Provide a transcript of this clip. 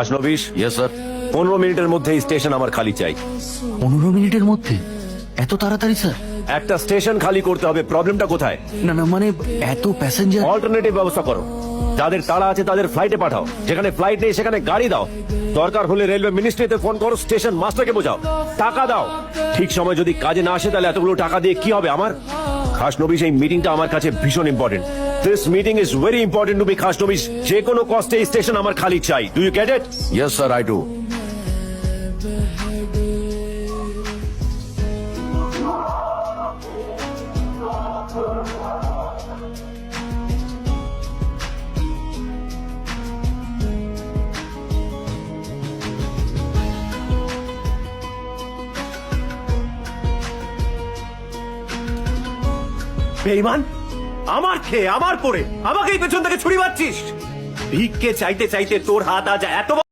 আশনবিশ, yes sir. 15 মিনিটের মধ্যে station আমার খালি চাই। 15 মিনিটের মধ্যে? এত তাড়াতাড়ি স্যার? একটা স্টেশন খালি করতে হবে। প্রবলেমটা কোথায়? না না, মানে এত প্যাসেঞ্জার। অল্টারনেটিভ ব্যবস্থা করো। যাদের তাড়া আছে তাদের ফ্লাইটে পাঠাও, যেখানে ফ্লাইট নেই সেখানে গাড়ি দাও। দরকার হলে রেলওয়ে মিনিস্ট্রিতে ফোন করো, স্টেশন মাস্টারকে বোঝাও, টাকা দাও। ঠিক সময় যদি কাজে না আসে তাহলে এতগুলো টাকা দিয়ে কি হবে আমার? খাসনবিশ, এই মিটিংটা আমার কাছে ভীষণ important. This meeting is very important to B Khasnabish. যে কোনো কস্টে স্টেশন আমার খালি চাই। Do you get it? Yes sir, I do. বেঈমান, আমার খেয়ে আমার পরে আমাকেই পেছন থেকে ছুরি মারছিস। ভিক্ষে চাইতে চাইতে তোর হাত আজ এত